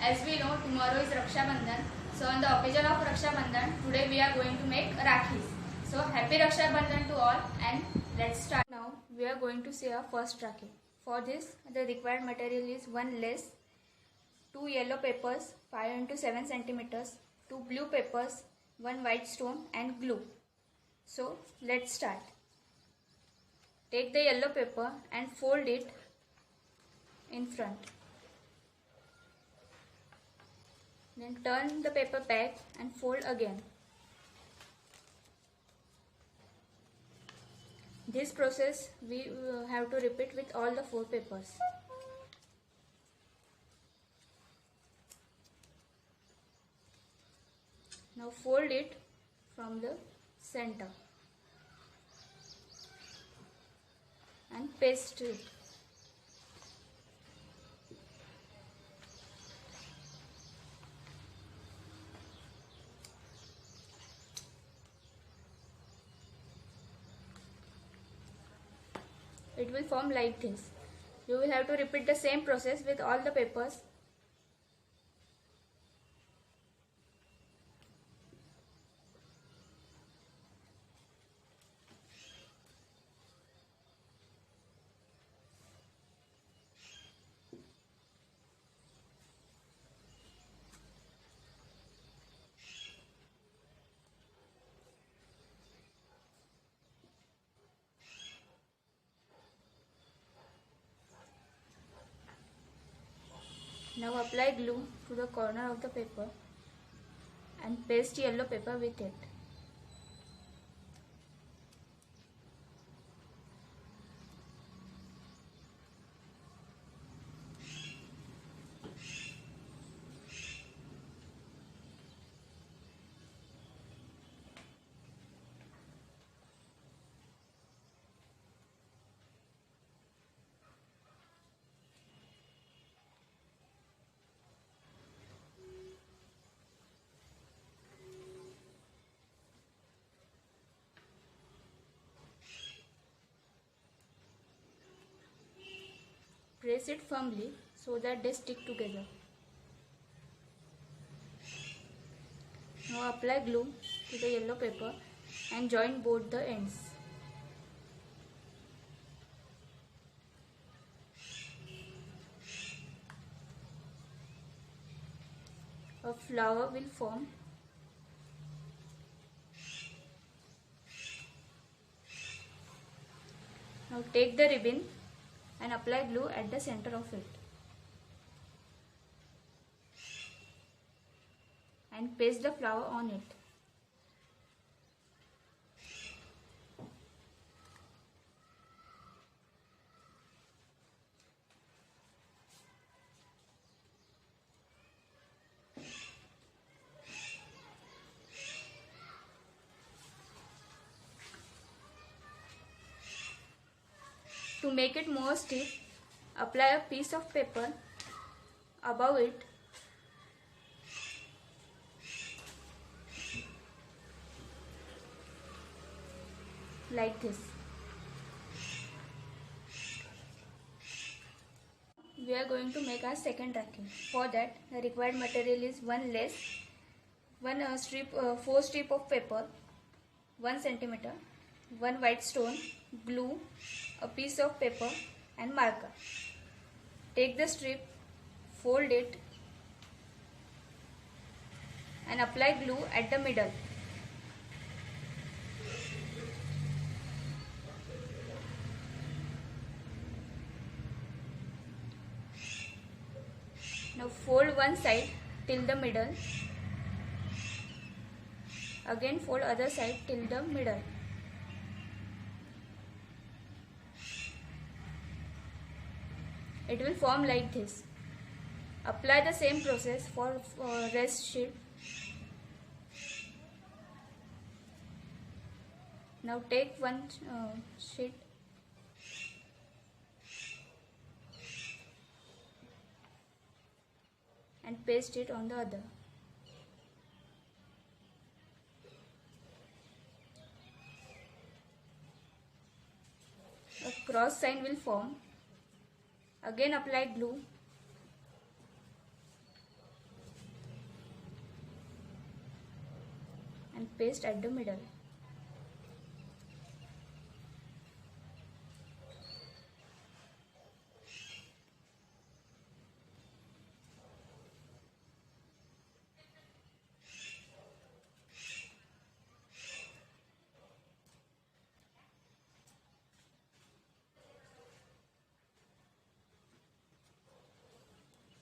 As we know, tomorrow is Raksha Bandhan. So on the occasion of Raksha Bandhan, today we are going to make Rakhis. So happy Raksha Bandhan to all, and let's start. Now we are going to see our first Rakhi. For this, the required material is one lace, two yellow papers 5 into 7 centimeters, two blue papers, one white stone and glue. So let's start. Take the yellow paper and fold it in front. Then turn the paper back and fold again. This process we have to repeat with all the 4 papers. Now fold it from the center and paste it. It will form like this. You will have to repeat the same process with all the papers. Now apply glue to the corner of the paper and paste yellow paper with it. Press it firmly so that they stick together. Now apply glue to the yellow paper and join both the ends. A flower will form. Now take the ribbon and apply glue at the center of it and paste the flower on it. To make it more stiff, apply a piece of paper above it like this. We are going to make our second Rakhi. For that, the required material is one lace, one four strip of paper, 1 centimeter, one white stone, glue, a piece of paper and marker. Take the strip, fold it and apply glue at the middle. Now fold one side till the middle. Again fold other side till the middle. It will form like this. Apply the same process for rest sheet. Now take one sheet and paste it on the other. A cross sign will form. Again apply glue paste at the middle.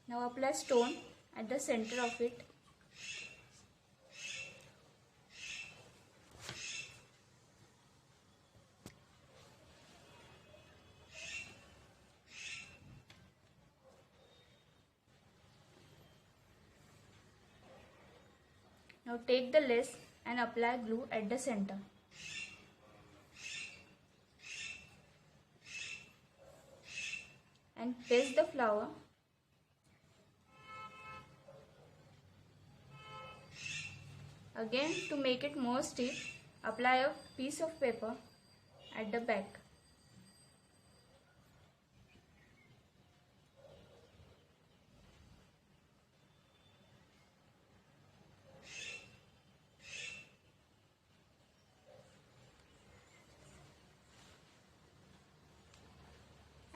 Now apply stone at the center of it. Now take the lace and apply glue at the center. And paste the flower. Again, to make it more stiff, apply a piece of paper at the back.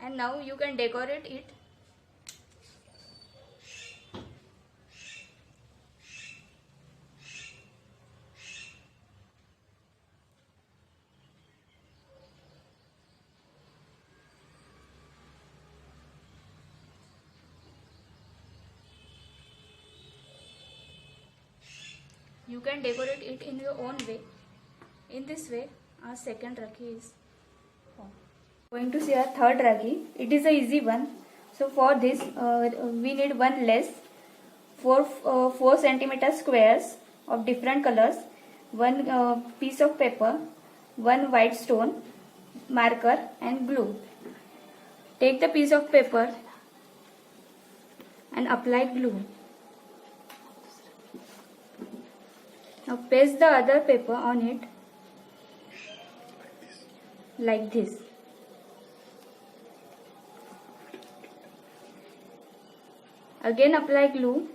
And now you can decorate it. You can decorate it in your own way. In this way, our second Rakhi is formed. Going to see our third Rakhi. It is a easy one. So for this, we need one lace, 4 cm squares of different colors, one piece of paper, one white stone, marker and glue. Take the piece of paper and apply glue. Now paste the other paper on it like this. Again apply glue.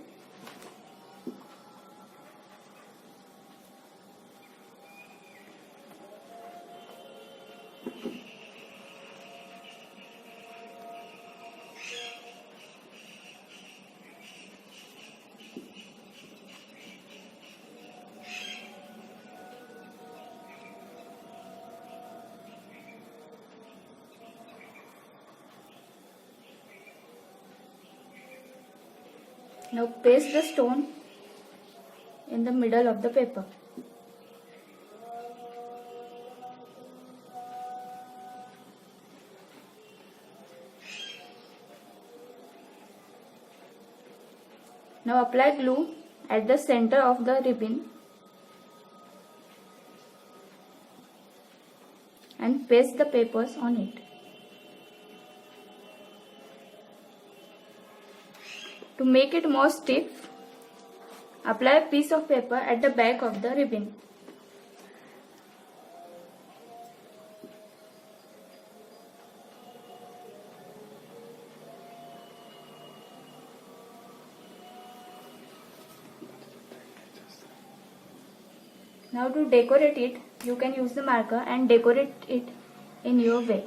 Now paste the stone in the middle of the paper. Now apply glue at the center of the ribbon and paste the papers on it. To make it more stiff, apply a piece of paper at the back of the ribbon. Now to decorate it, you can use the marker and decorate it in your way.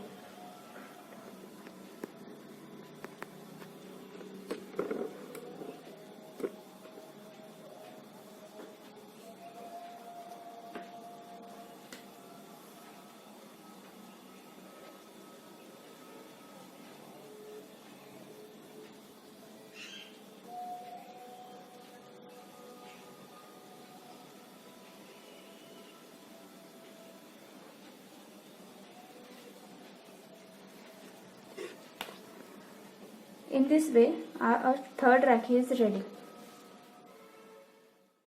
In this way, our third Rakhi is ready.